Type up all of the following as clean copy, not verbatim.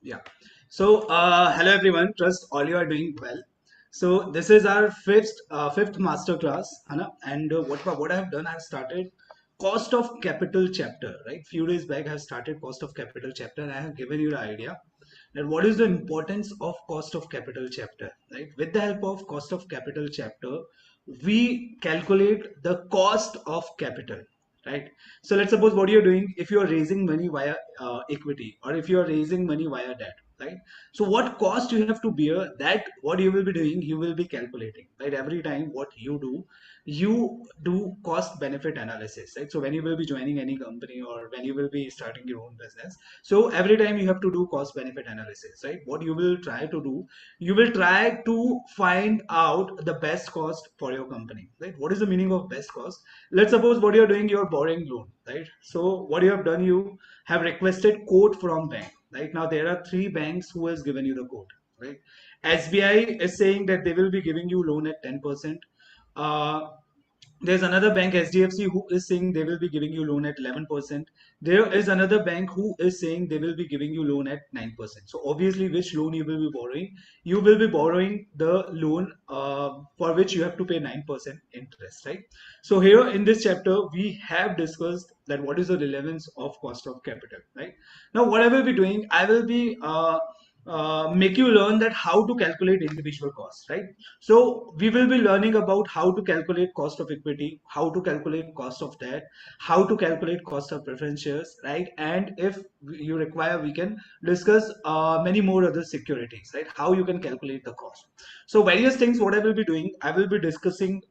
Yeah. Hello everyone. Trust all you are doing well. So this is our fifth master class, Hana. And what I have done, I have started cost of capital chapter. Right, few days back, I have started cost of capital chapter, and I have given you the idea that what is the importance of cost of capital chapter. Right, with the help of cost of capital chapter, we calculate the cost of capital. Right. So let's suppose what you're doing if you are raising money via equity, or if you are raising money via debt, right? So what cost you have to bear, that what you will be doing, you will be calculating, right? Every time what you do cost benefit analysis, right? So when you will be joining any company or when you will be starting your own business, so every time you have to do cost benefit analysis, right? What you will try to do, you will try to find out the best cost for your company, right? What is the meaning of best cost? Let's suppose what you're doing, you're borrowing loan, right? So what you have done, you have requested quote from bank. Right now there are three banks who has given you the quote, right? SBI is saying that they will be giving you loan at 10%. uh, there's another bank, HDFC, who is saying they will be giving you loan at 11%. There is another bank who is saying they will be giving you loan at 9%. So obviously, which loan you will be borrowing? You will be borrowing the loan for which you have to pay 9% interest, right? So here in this chapter, we have discussed that what is the relevance of cost of capital, right? Now, what I will be doing, I will be make you learn that how to calculate individual costs, right? So we will be learning about how to calculate cost of equity, how to calculate cost of debt, how to calculate cost of preference shares, right? And if you require, we can discuss many more other securities, right? How you can calculate the cost. So various things, what I will be doing, I will be discussing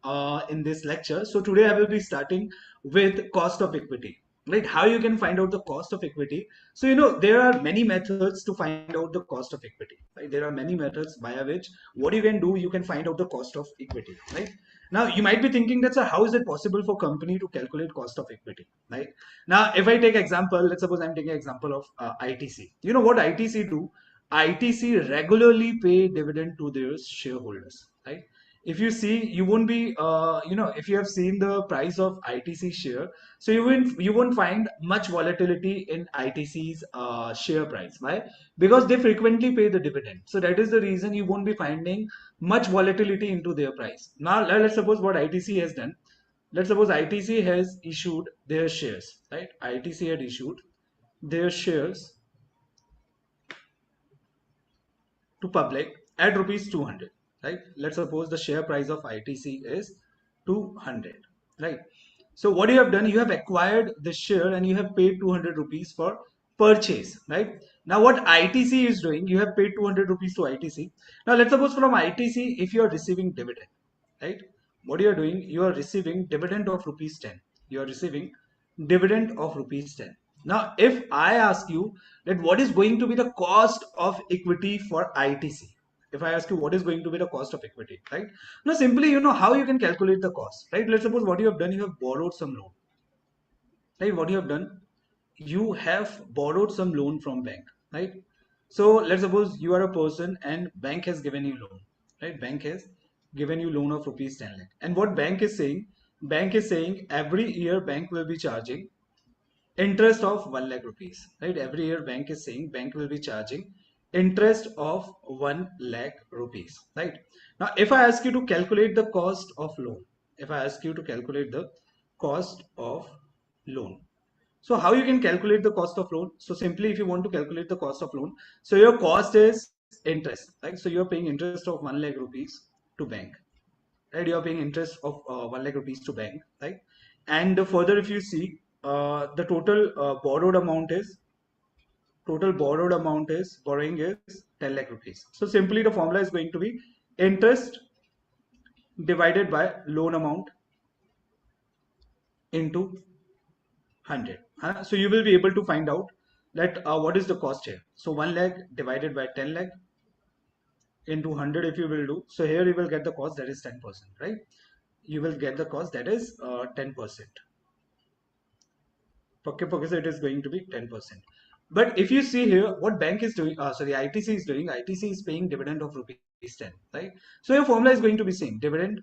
in this lecture. So today I will be starting with cost of equity, right? How you can find out the cost of equity. So, there are many methods to find out the cost of equity, right? There are many methods via which what you can do, you can find out the cost of equity, right? Now you might be thinking that, sir, how is it possible for company to calculate cost of equity, right? Now if I take example, let's suppose I'm taking example of ITC. You know what ITC do? ITC regularly pay dividend to their shareholders, right? If you see, you won't be if you have seen the price of ITC share, so you won't find much volatility in ITC's share price. Why? Because they frequently pay the dividend. So that is the reason you won't be finding much volatility into their price. Now let's suppose what ITC has done. Let's suppose ITC has issued their shares, right? ITC had issued their shares to public at rupees 200, right? Let's suppose the share price of ITC is 200, right? So what you have done, you have acquired the share and you have paid 200 rupees for purchase, right? Now what ITC is doing, you have paid 200 rupees to ITC. Now let's suppose from ITC, if you are receiving dividend, right? What you are doing, you are receiving dividend of rupees 10. You are receiving dividend of rupees 10. Now, if I ask you that what is going to be the cost of equity for ITC, if I ask you what is going to be the cost of equity, right? Now, simply, how you can calculate the cost, right? Let's suppose what you have done, you have borrowed some loan, right? What you have done, you have borrowed some loan from bank, right? So let's suppose you are a person and bank has given you loan, right? Bank has given you loan of rupees 10 lakh. And what bank is saying every year bank will be charging interest of 1 lakh rupees, right? Every year bank is saying bank will be charging interest of 1 lakh rupees, right? Now if I ask you to calculate the cost of loan, if I ask you to calculate the cost of loan, so how you can calculate the cost of loan? So simply, if you want to calculate the cost of loan, so your cost is interest, right? So you're paying interest of 1 lakh rupees to bank, right? You're paying interest of 1 lakh rupees to bank, right? And further, if you see, the total borrowing is 10 lakh rupees. So simply the formula is going to be interest divided by loan amount into 100. So you will be able to find out that what is the cost here. So 1 lakh divided by 10 lakh into 100, if you will do. So here you will get the cost, that is 10%, right? You will get the cost, that is 10%. Okay, okay, so it is going to be 10%. But if you see here, what bank is doing, sorry, ITC is doing, ITC is paying dividend of rupees 10, right? So your formula is going to be same, dividend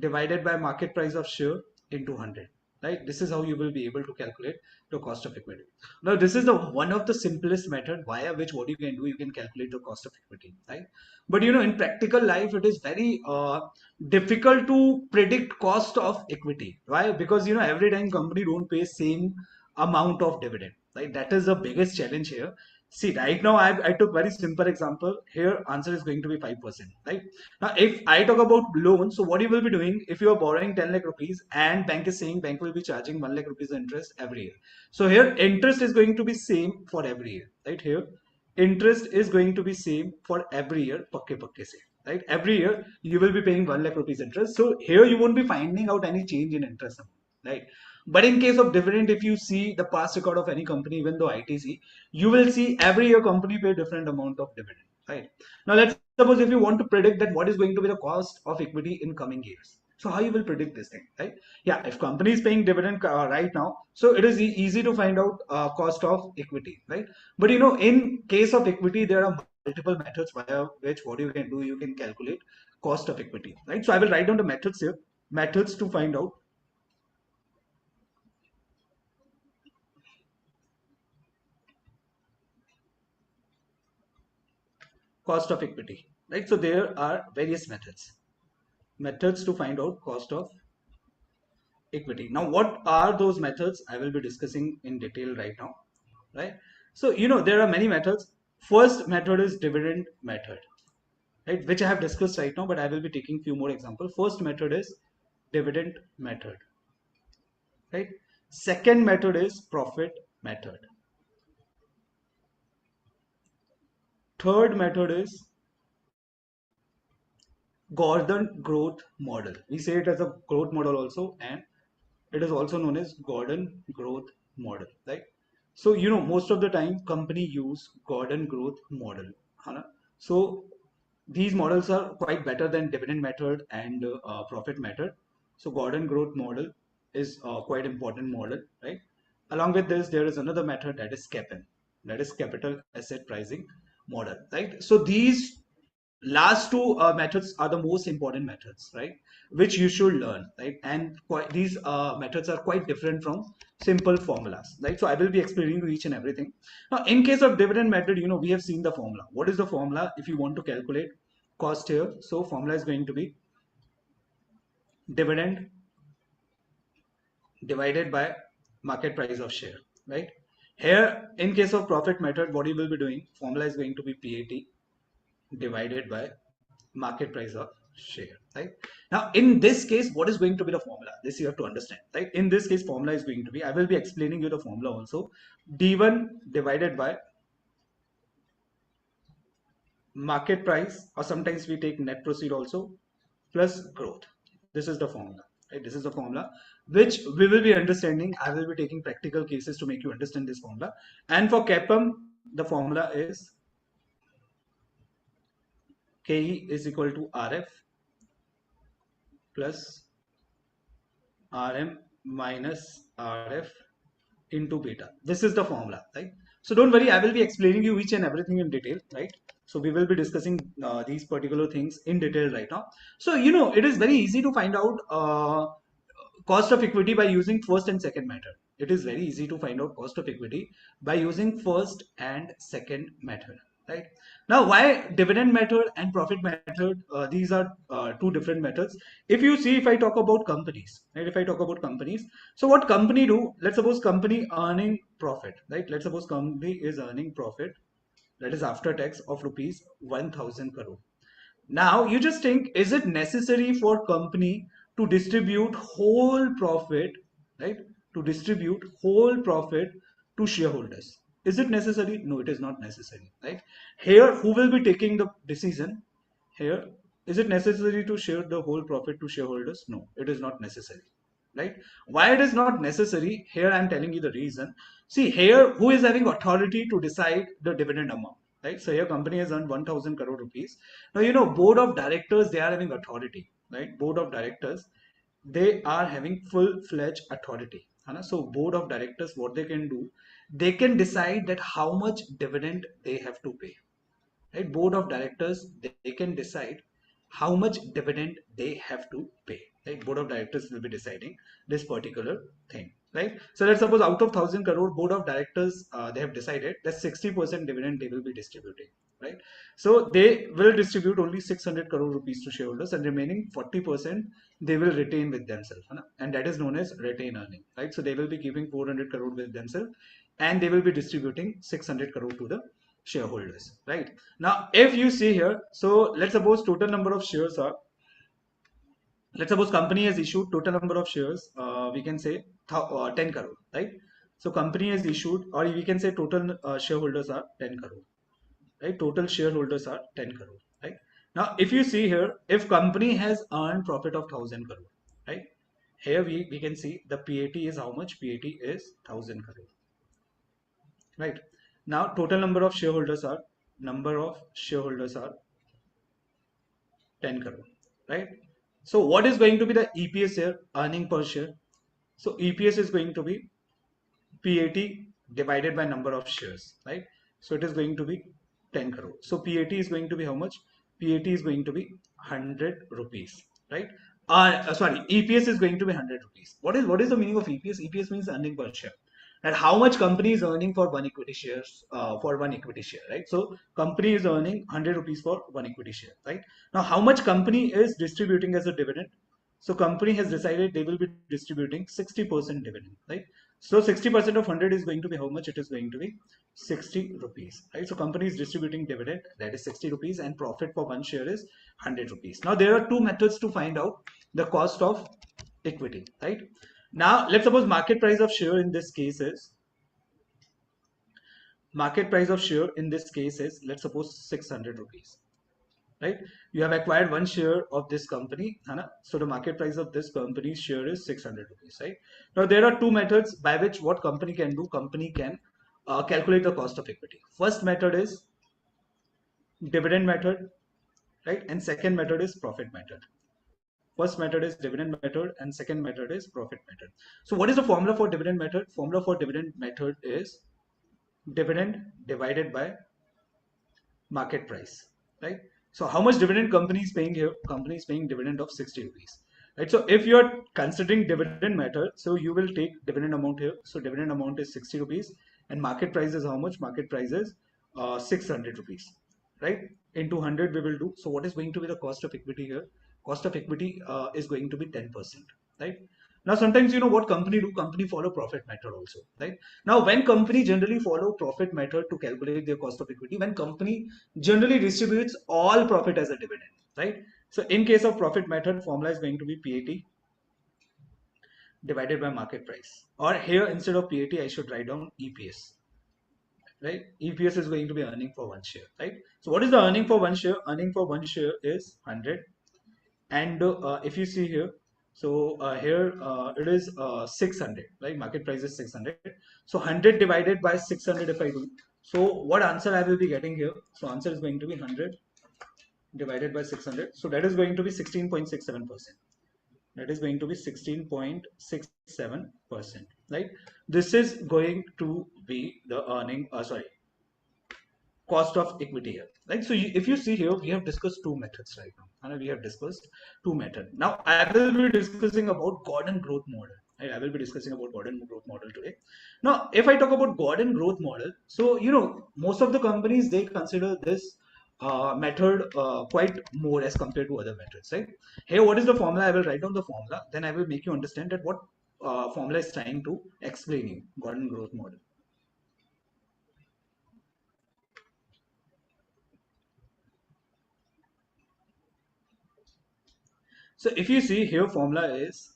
divided by market price of share into 100, right? This is how you will be able to calculate the cost of equity. Now, this is the one of the simplest method via which what you can do, you can calculate the cost of equity, right? But in practical life, it is very difficult to predict cost of equity. Why? Because every time company don't pay same amount of dividend, right? That is the biggest challenge here. See, right now I took very simple example. Here answer is going to be 5%, right? Now, if I talk about loan, so what you will be doing if you are borrowing 10 lakh rupees and bank is saying bank will be charging 1 lakh rupees interest every year. So here interest is going to be same for every year, right? Here interest is going to be same for every year, pakke pakke se, right? Every year you will be paying 1 lakh rupees interest. So here you won't be finding out any change in interest amount, right? But in case of dividend, if you see the past record of any company, even though ITC, you will see every year company pay different amount of dividend, right? Now let's suppose if you want to predict that what is going to be the cost of equity in coming years. So how you will predict this thing, right? Yeah, if company is paying dividend right now, so it is easy to find out cost of equity, right? But in case of equity, there are multiple methods via which what you can do, you can calculate cost of equity, right? So I will write down the methods here, methods to find out cost of equity, right? So there are various methods to find out cost of equity. Now, what are those methods? I will be discussing in detail right now, right? So, there are many methods. First method is dividend method, right? Which I have discussed right now, but I will be taking few more examples. First method is dividend method, right? Second method is profit method. Third method is Gordon growth model. We say it as a growth model also, and it is also known as Gordon growth model, right? So most of the time company use Gordon growth model, है So these models are quite better than dividend method and profit method. So Gordon growth model is quite important model, right? Along with this, there is another method that is CAPM, that is capital asset pricing model, right? So these last two methods are the most important methods, right? Which you should learn, right? And these methods are quite different from simple formulas, right? So I will be explaining to each and everything. Now, in case of dividend method, we have seen the formula. What is the formula if you want to calculate cost here? So formula is going to be dividend divided by market price of share, right? Here, in case of profit method, what you will be doing, formula is going to be PAT divided by market price of share, right? Now, in this case, what is going to be the formula? This you have to understand, right? In this case, formula is going to be, I will be explaining you the formula also, D1 divided by market price, or sometimes we take net proceed also, plus growth. This is the formula, right? This is the formula which we will be understanding. I will be taking practical cases to make you understand this formula. And for CAPM, the formula is KE is equal to RF plus Rm minus Rf into beta. This is the formula, right? So don't worry, I will be explaining you each and everything in detail, right? So we will be discussing these particular things in detail right now. So it is very easy to find out cost of equity by using first and second method. It is very easy to find out cost of equity by using first and second method, right? Now, why dividend method and profit method? These are two different methods. If you see, if I talk about companies, right? If I talk about companies, so what company do? Let's suppose company earning profit, right? Let's suppose company is earning profit, that is after tax of rupees 1,000 crore. Now you just think, is it necessary for company to distribute whole profit, right? To distribute whole profit to shareholders. Is it necessary? No, it is not necessary, right? Here, who will be taking the decision? Here, is it necessary to share the whole profit to shareholders? No, it is not necessary, right? Why it is not necessary? Here I am telling you the reason. See, here, who is having authority to decide the dividend amount? Right? So your company has earned 1,000 crore rupees. Now, board of directors, they are having authority, right? Board of directors, they are having full-fledged authority. So board of directors, what they can do, they can decide that how much dividend they have to pay, right? Board of directors, they can decide how much dividend they have to pay. Like board of directors will be deciding this particular thing, right? So let's suppose out of 1,000 crore, board of directors they have decided that 60% dividend they will be distributing, right? So they will distribute only 600 crore rupees to shareholders, and remaining 40% they will retain with themselves, है ना? And that is known as retain earning, right? So they will be keeping 400 crore with themselves, and they will be distributing 600 crore to the shareholders, right? Now, if you see here, so let's suppose total number of shares are, let's suppose company has issued total number of shares, we can say 10 crore, right? So company has issued, or we can say total shareholders are 10 crore, right? Total shareholders are 10 crore, right? Now, if you see here, if company has earned profit of 1,000 crore, right? Here we can see the PAT is how much? PAT is 1,000 crore, right? Now, total number of shareholders are 10 crore, right? So what is going to be the EPS here, earning per share? So EPS is going to be PAT divided by number of shares, right? So it is going to be 10 crore. So PAT is going to be how much? PAT is going to be 100 rupees, right? Sorry, EPS is going to be 100 rupees. What is the meaning of EPS? EPS means earning per share. And how much company is earning for one equity shares, for one equity share, right? So company is earning 100 rupees for one equity share, right? Now, how much company is distributing as a dividend? So company has decided they will be distributing 60% dividend, right? So 60% of 100 is going to be how much? It is going to be 60 rupees, right? So company is distributing dividend, that is 60 rupees, and profit for one share is 100 rupees. Now there are two methods to find out the cost of equity, right? Now let's suppose market price of share in this case is, let's suppose 600 rupees, right? You have acquired one share of this company, Hana. So the market price of this company's share is 600 rupees, right? Now there are two methods by which what company can do. Company can calculate the cost of equity. First method is dividend method, right? And second method is profit method. First method is dividend method, and second method is profit method. So what is the formula for dividend method? Formula for dividend method is dividend divided by market price, right? So how much dividend company is paying here? Company is paying dividend of 60 rupees, right? So if you are considering dividend method, so you will take dividend amount here. So dividend amount is 60 rupees, and market price is how much? Market price is 600 rupees, right? Into 100 we will do. So what is going to be the cost of equity here? Cost of equity is going to be 10%, right? Now sometimes you know what company do? Company follow profit method also, right? Now when company generally follow profit method to calculate their cost of equity, when company generally distributes all profit as a dividend, right? So in case of profit method, formula is going to be PAT divided by market price. Or here instead of PAT, I should write down EPS, right? EPS is going to be earning for one share, right? So what is the earning for one share? Earning for one share is 100. And if you see here, so here it is 600, right? Market price is 600. So 100 divided by 600 if I do. So what answer I will be getting here? So answer is going to be 100 divided by 600. So that is going to be 16.67%. That is going to be 16.67%, right? This is going to be the earning, cost of equity here, right? So if you see here, we have discussed two methods right now, and we have discussed two methods. Now I will be discussing about Gordon growth model. Right? I will be discussing about Gordon growth model today. Now, if I talk about Gordon growth model, so you know most of the companies they consider this method quite more as compared to other methods, right? Here, what is the formula? I will write down the formula, then I will make you understand that what formula is trying to explain you Gordon growth model. So if you see here, formula is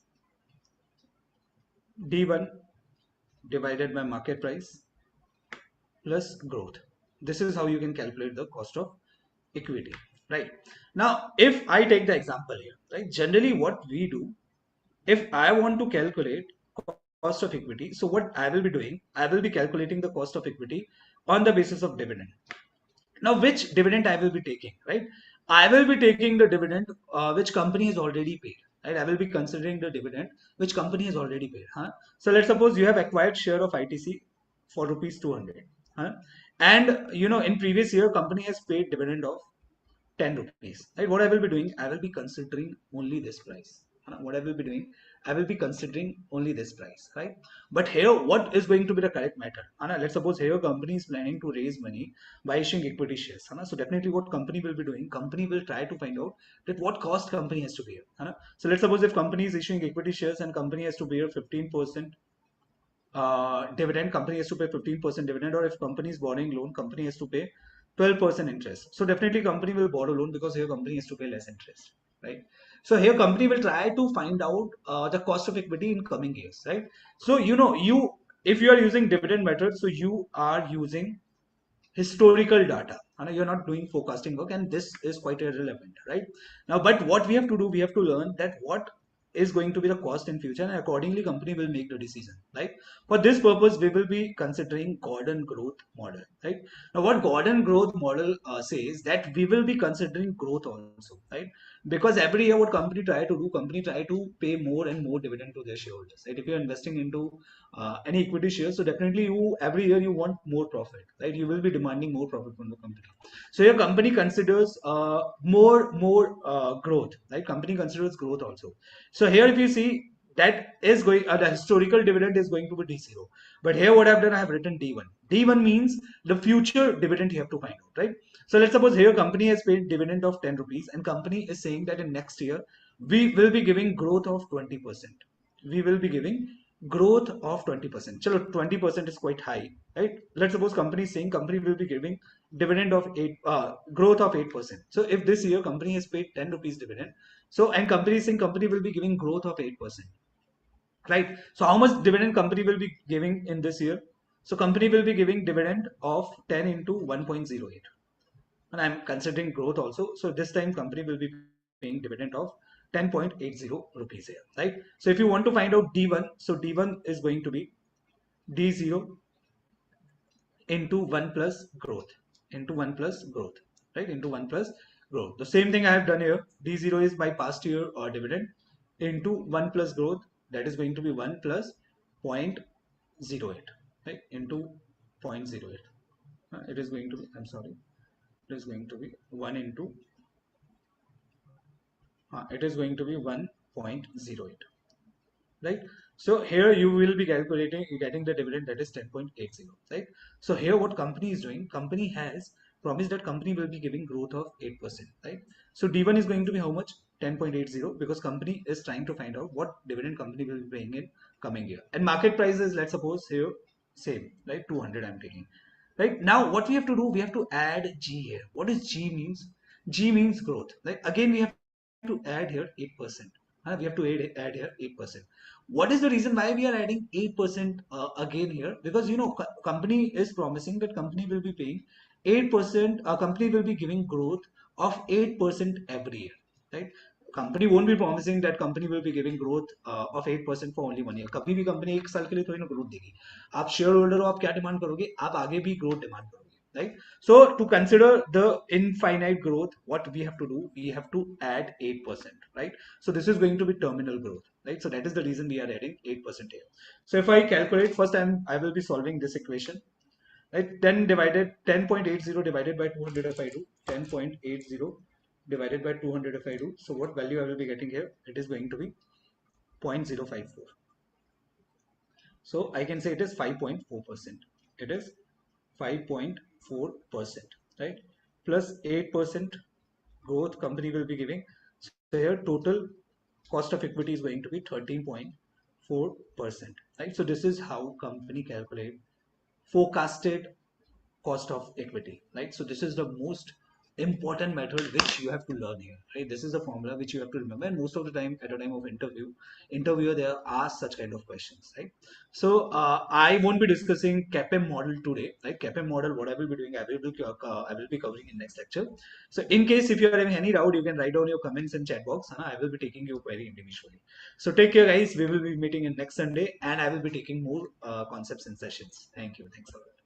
D1 divided by market price plus growth. This is how you can calculate the cost of equity, right? Now, if I take the example here, right? Generally, what we do, if I want to calculate cost of equity, so what I will be doing, I will be calculating the cost of equity on the basis of dividend. Now, which dividend I will be taking, right? I will be taking the dividend which company has already paid, right? I will be considering the dividend which company has already paid. Huh? So let's suppose you have acquired share of ITC for rupees 200. Huh? And you know, in previous year, company has paid dividend of 10 rupees, right? What I will be doing, I will be considering only this price. what I will be doing, I will be considering only this price, right? But here, what is going to be the correct method? Let's suppose here company is planning to raise money by issuing equity shares. So definitely what company will be doing, company will try to find out that what cost company has to bear. So let's suppose if company is issuing equity shares and company has to bear 15% dividend, company has to pay 15% dividend, or if company is borrowing loan, company has to pay 12% interest. So definitely company will borrow loan because here company has to pay less interest, right? So here company will try to find out the cost of equity in coming years, right? So you if you are using dividend method, so you are using historical data, and you're not doing forecasting work, and this is quite irrelevant, right? Now, but what we have to do, we have to learn that what is going to be the cost in future, and accordingly company will make the decision, right? For this purpose we will be considering Gordon growth model, right? Now what Gordon growth model says that we will be considering growth also, right? Because every year what company try to do, company try to pay more and more dividend to their shareholders, right? If you're investing into any equity shares, so definitely you every year you want more profit, right? You will be demanding more profit from the company. So your company considers more growth, right? Company considers growth also. So here if you see, that is going the historical dividend is going to be D0. But here what I've done, I have written D1. D1 means the future dividend you have to find out, right? So let's suppose here company has paid dividend of 10 rupees and company is saying that in next year we will be giving growth of 20%. We will be giving growth of 20%. Chalo, 20% is quite high, right? Let's suppose company is saying company will be giving dividend of 8 growth of 8%. So if this year company has paid 10 rupees dividend, so and company is saying company will be giving growth of 8%, right? So how much dividend company will be giving in this year? So company will be giving dividend of 10 into 1.08, and I'm considering growth also. So this time company will be paying dividend of 10.80 rupees here, right? So if you want to find out D1, so D1 is going to be D0 into 1 plus growth, into 1 plus growth, right? Into 1 plus growth. The same thing I have done here. D0 is my past year or dividend into 1 plus growth, that is going to be 1 plus 0.08, right? Into 0.08. It is going to be, I'm sorry, it is going to be 1 into it is going to be 1.08, right? So here you will be calculating, getting the dividend, that is 10.80, right? So here what company is doing, company has promised that company will be giving growth of 8%, right? So D1 is going to be how much? 10.80, because company is trying to find out what dividend company will be paying in coming year. And market price is, let's suppose here, same, right? 200 I'm taking. Right now, what we have to do, we have to add G here. What does G means? G means growth. Like again, we have to add here 8%. We have to add here 8%. What is the reason why we are adding 8% again here? Because company is promising that company will be paying 8%. Company will be giving growth of 8% every year, right? Company won't be promising that company will be giving growth of 8% for only 1 year. कभी भी company एक साल के लिए थोड़ी ना growth देगी. आप शेयर होल्डर हो, आप क्या डिमांड करोगे? आप आगे भी ग्रोथ डिमांड करोगे, right? So to consider the infinite growth, what we have to do, we have to add 8%, right? So this is going to be terminal growth, right? So that is the reason we are adding 8% here. So if I calculate first, I will be solving this equation, right? 10.80 divided by 200 if I do 10.80 divided by 200 if I do, so what value I will be getting here? It is going to be 0.054. So I can say it is 5.4%. It is 5.4%, right? Plus 8% growth company will be giving. So here total cost of equity is going to be 13.4%, right? So this is how company calculate forecasted cost of equity, right? So this is the most important method which you have to learn here, right? This is the formula which you have to remember, and most of the time at a time of interviewer they are asked such kind of questions, right? So I won't be discussing CAPM model today, right? CAPM model, what I will be doing, I will be covering in next lecture. So in case if you are having any doubt, you can write down your comments in chat box, and I will be taking your query individually. So take care guys, we will be meeting in next Sunday, and I will be taking more concepts and sessions. Thank you, thanks a lot.